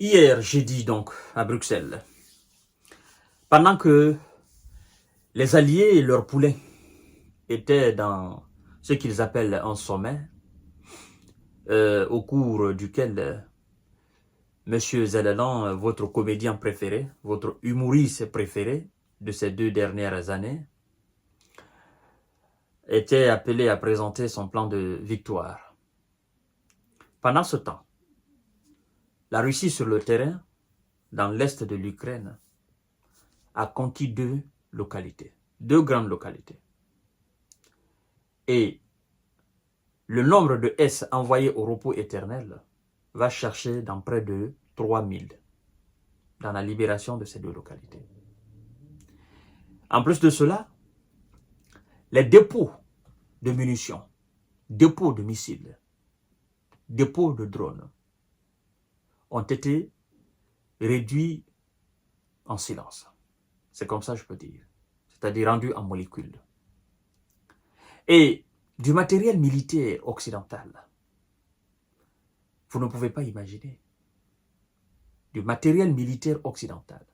Hier, jeudi donc, à Bruxelles, pendant que les Alliés et leurs poulains étaient dans ce qu'ils appellent un sommet, au cours duquel Monsieur Zellelan, votre comédien préféré, votre humoriste préféré de ces 2 dernières années, était appelé à présenter son plan de victoire. Pendant ce temps, la Russie sur le terrain, dans l'est de l'Ukraine, a conquis 2 localités, 2 grandes localités. Et le nombre de S envoyés au repos éternel va chercher dans près de 3000 dans la libération de ces 2 localités. En plus de cela, les dépôts de munitions, dépôts de missiles, dépôts de drones ont été réduits en silence. C'est comme ça que je peux dire. C'est-à-dire rendus en molécules. Et du matériel militaire occidental, vous ne pouvez pas imaginer. Du matériel militaire occidental.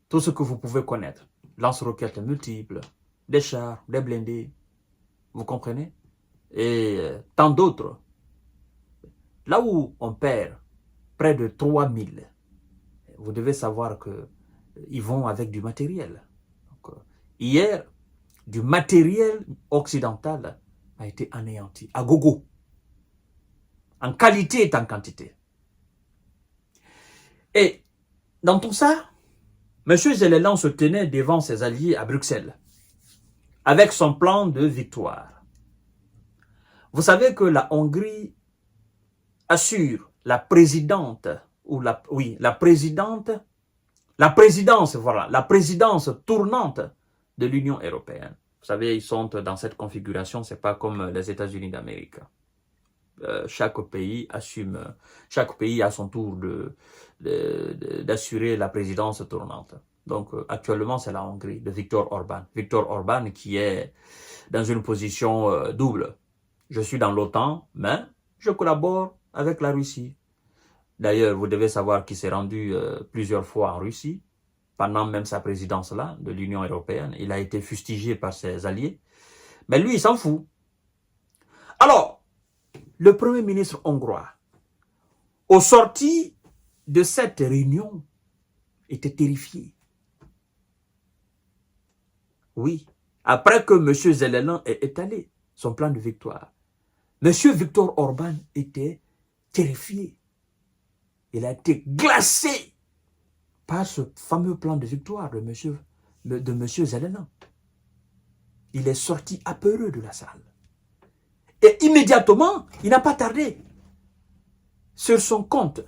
Tout ce que vous pouvez connaître. Lance-roquettes multiples, des chars, des blindés. Vous comprenez? Et tant d'autres. Là où on perd près de 3000, vous devez savoir qu'ils vont avec du matériel. Donc, hier, du matériel occidental a été anéanti, à gogo, en qualité et en quantité. Et dans tout ça, M. Zellelan se tenait devant ses alliés à Bruxelles, avec son plan de victoire. Vous savez que la Hongrie assure la présidence tournante de l'Union européenne. Vous savez, ils sont dans cette configuration, c'est pas comme les États-Unis d'Amérique. Chaque pays a son tour d'assurer la présidence tournante. Donc actuellement, c'est la Hongrie de Viktor Orban. Viktor Orban qui est dans une position double. Je suis dans l'OTAN, mais je collabore avec la Russie. D'ailleurs, vous devez savoir qu'il s'est rendu plusieurs fois en Russie, pendant même sa présidence-là, de l'Union européenne. Il a été fustigé par ses alliés. Mais lui, il s'en fout. Alors, le Premier ministre hongrois, au sorti de cette réunion, était terrifié. Oui, après que M. Zellelan ait étalé son plan de victoire, M. Viktor Orban était terrifié. Il a été glacé par ce fameux plan de victoire de M. Zellelan. Il est sorti apeureux de la salle. Et immédiatement, il n'a pas tardé. Sur son compte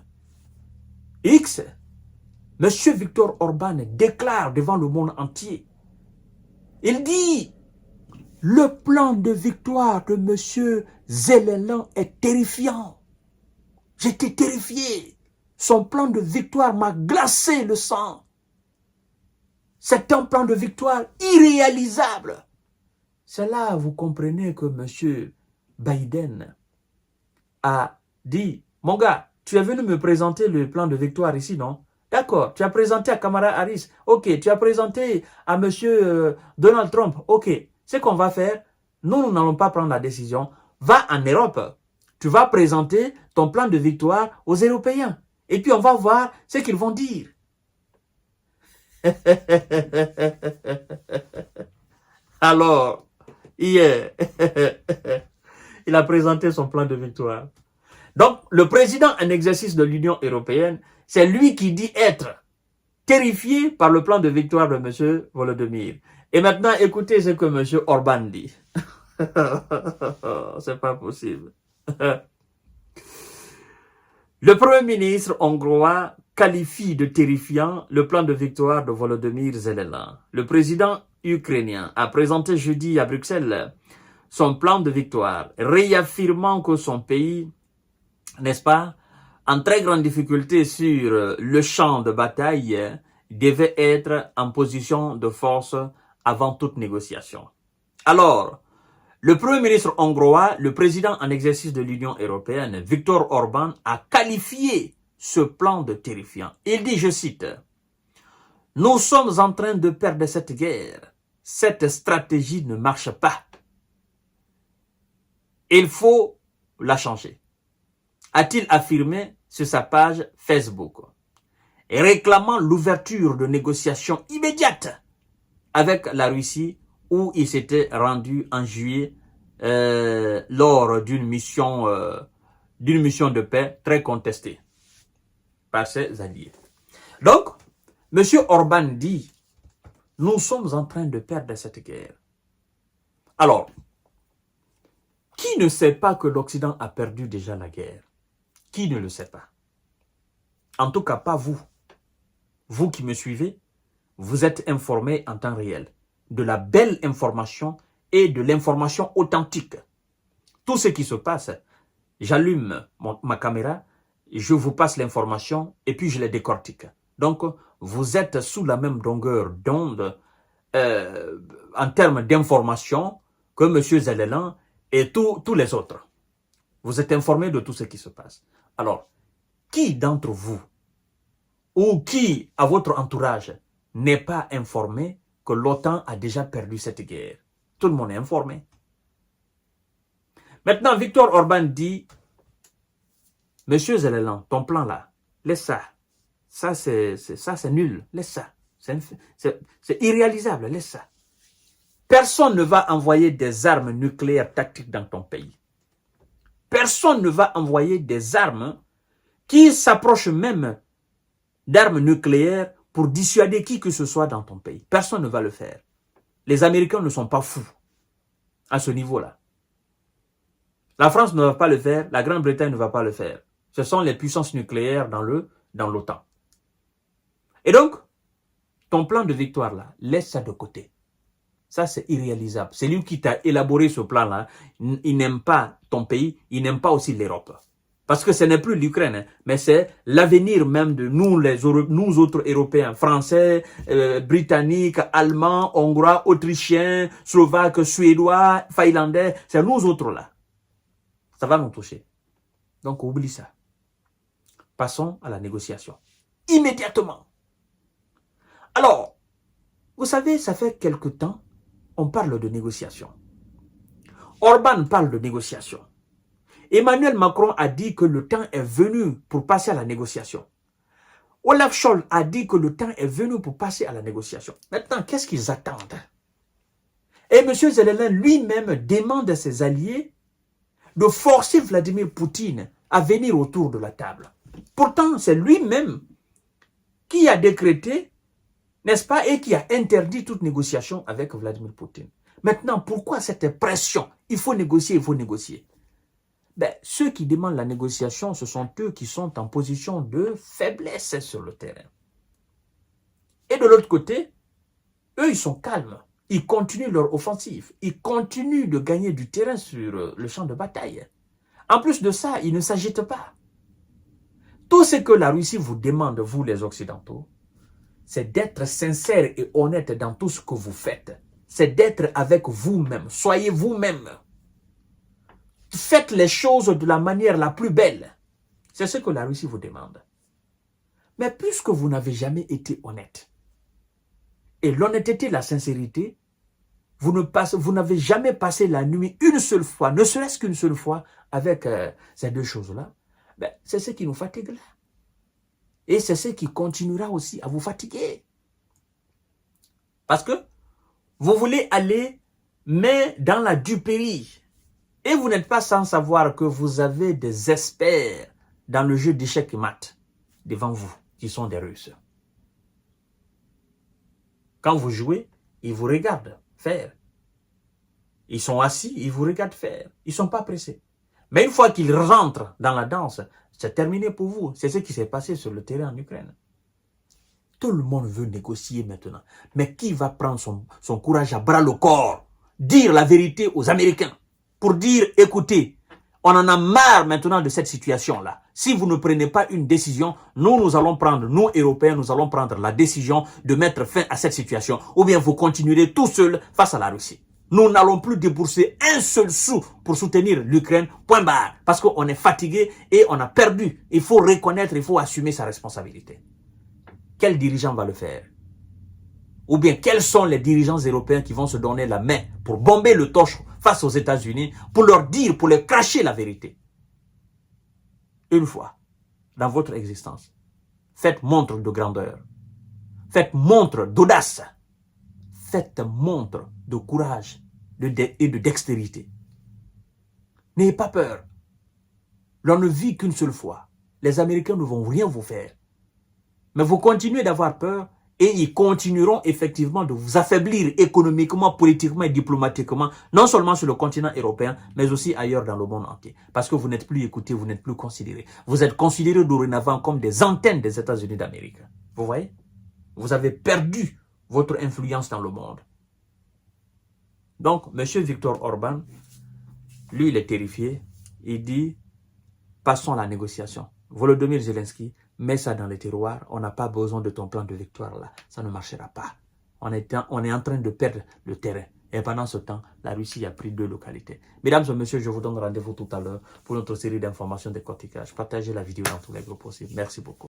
X, M. Viktor Orban déclare devant le monde entier. Il dit, le plan de victoire de M. Zellelan est terrifiant. J'étais terrifié. Son plan de victoire m'a glacé le sang. C'est un plan de victoire irréalisable. C'est là, vous comprenez que M. Biden a dit, mon gars, tu es venu me présenter le plan de victoire ici, non? D'accord, tu as présenté à Kamala Harris. Ok, tu as présenté à M. Donald Trump. Ok, ce qu'on va faire, nous n'allons pas prendre la décision. Va en Europe. Tu vas présenter ton plan de victoire aux Européens. Et puis on va voir ce qu'ils vont dire. Alors, hier, il a présenté son plan de victoire. Donc, le président en exercice de l'Union européenne, c'est lui qui dit être terrifié par le plan de victoire de M. Volodymyr. Et maintenant, écoutez ce que M. Orban dit. C'est pas possible. Le Premier ministre hongrois qualifie de terrifiant le plan de victoire de Volodymyr Zellelan. Le président ukrainien a présenté jeudi à Bruxelles son plan de victoire, réaffirmant que son pays, n'est-ce pas, en très grande difficulté sur le champ de bataille, devait être en position de force avant toute négociation. Alors, le Premier ministre hongrois, le président en exercice de l'Union européenne, Viktor Orban, a qualifié ce plan de terrifiant. Il dit, je cite, « Nous sommes en train de perdre cette guerre. Cette stratégie ne marche pas. Il faut la changer. » A-t-il affirmé sur sa page Facebook, réclamant l'ouverture de négociations immédiates avec la Russie où il s'était rendu en juillet lors d'une mission de paix très contestée par ses alliés. Donc, M. Orban dit, nous sommes en train de perdre cette guerre. Alors, qui ne sait pas que l'Occident a perdu déjà la guerre? Qui ne le sait pas? En tout cas, pas vous. Vous qui me suivez, vous êtes informés en temps réel de la belle information et de l'information authentique. Tout ce qui se passe, j'allume ma caméra, je vous passe l'information et puis je les décortique. Donc, vous êtes sous la même longueur d'onde en termes d'information que M. Zellelan et tous les autres. Vous êtes informés de tout ce qui se passe. Alors, qui d'entre vous ou qui, à votre entourage, n'est pas informé que l'OTAN a déjà perdu cette guerre? Tout le monde est informé. Maintenant, Viktor Orban dit, Monsieur Zellelan, ton plan là, laisse ça. Ça, c'est nul. Laisse ça. C'est irréalisable. Laisse ça. Personne ne va envoyer des armes nucléaires tactiques dans ton pays. Personne ne va envoyer des armes qui s'approchent même d'armes nucléaires pour dissuader qui que ce soit dans ton pays. Personne ne va le faire. Les Américains ne sont pas fous à ce niveau-là. La France ne va pas le faire, la Grande-Bretagne ne va pas le faire. Ce sont les puissances nucléaires dans l'OTAN. Et donc, ton plan de victoire là, laisse ça de côté. Ça, c'est irréalisable. C'est lui qui t'a élaboré ce plan-là. Il n'aime pas ton pays, il n'aime pas aussi l'Europe. Parce que ce n'est plus l'Ukraine, hein, mais c'est l'avenir même de nous, nous autres Européens, Français, Britanniques, Allemands, Hongrois, Autrichiens, Slovaques, Suédois, Finlandais. C'est nous autres là. Ça va nous toucher. Donc, oublie ça. Passons à la négociation. Immédiatement. Alors, vous savez, ça fait quelque temps, on parle de négociation. Orban parle de négociation. Emmanuel Macron a dit que le temps est venu pour passer à la négociation. Olaf Scholz a dit que le temps est venu pour passer à la négociation. Maintenant, qu'est-ce qu'ils attendent? Et M. Zelensky lui-même demande à ses alliés de forcer Vladimir Poutine à venir autour de la table. Pourtant, c'est lui-même qui a décrété, n'est-ce pas, et qui a interdit toute négociation avec Vladimir Poutine. Maintenant, pourquoi cette pression? Il faut négocier, il faut négocier. Ben, ceux qui demandent la négociation, ce sont eux qui sont en position de faiblesse sur le terrain. Et de l'autre côté, eux, ils sont calmes. Ils continuent leur offensive. Ils continuent de gagner du terrain sur le champ de bataille. En plus de ça, ils ne s'agitent pas. Tout ce que la Russie vous demande, vous les Occidentaux, c'est d'être sincère et honnête dans tout ce que vous faites. C'est d'être avec vous-même. Soyez vous-même. Faites les choses de la manière la plus belle. C'est ce que la Russie vous demande. Mais puisque vous n'avez jamais été honnête, et l'honnêteté, la sincérité, vous n'avez jamais passé la nuit une seule fois, ne serait-ce qu'une seule fois, avec ces deux choses-là, ben, c'est ce qui nous fatigue là. Et c'est ce qui continuera aussi à vous fatiguer. Parce que vous voulez aller, mais dans la duperie. Et vous n'êtes pas sans savoir que vous avez des experts dans le jeu d'échecs et maths devant vous, qui sont des Russes. Quand vous jouez, ils vous regardent faire. Ils sont assis, ils vous regardent faire. Ils ne sont pas pressés. Mais une fois qu'ils rentrent dans la danse, c'est terminé pour vous. C'est ce qui s'est passé sur le terrain en Ukraine. Tout le monde veut négocier maintenant. Mais qui va prendre son courage à bras le corps, dire la vérité aux Américains, pour dire, écoutez, on en a marre maintenant de cette situation-là. Si vous ne prenez pas une décision, nous allons prendre, nous Européens, nous allons prendre la décision de mettre fin à cette situation. Ou bien vous continuerez tout seul face à la Russie. nous n'allons plus débourser un seul sou pour soutenir l'Ukraine, point barre. Parce qu'on est fatigué et on a perdu. Il faut reconnaître, il faut assumer sa responsabilité. Quel dirigeant va le faire? Ou bien quels sont les dirigeants européens qui vont se donner la main pour bomber le torche face aux États-Unis, pour leur dire, pour leur cracher la vérité? Une fois dans votre existence, faites montre de grandeur, faites montre d'audace, faites montre de courage et de dextérité. N'ayez pas peur. L'on ne vit qu'une seule fois. Les Américains ne vont rien vous faire. Mais vous continuez d'avoir peur et ils continueront effectivement de vous affaiblir économiquement, politiquement et diplomatiquement, non seulement sur le continent européen, mais aussi ailleurs dans le monde entier. Parce que vous n'êtes plus écoutés, vous n'êtes plus considérés. Vous êtes considérés dorénavant comme des antennes des États-Unis d'Amérique. Vous voyez? Vous avez perdu votre influence dans le monde. Donc, M. Viktor Orban, lui, il est terrifié. Il dit, passons à la négociation. Volodymyr Zelensky, mets ça dans les tiroirs. On n'a pas besoin de ton plan de victoire là. Ça ne marchera pas. On est en train de perdre le terrain. Et pendant ce temps, la Russie a pris 2 localités. Mesdames et messieurs, je vous donne rendez-vous tout à l'heure pour notre série d'informations de décortiquage. Partagez la vidéo dans tous les groupes possibles. Merci beaucoup.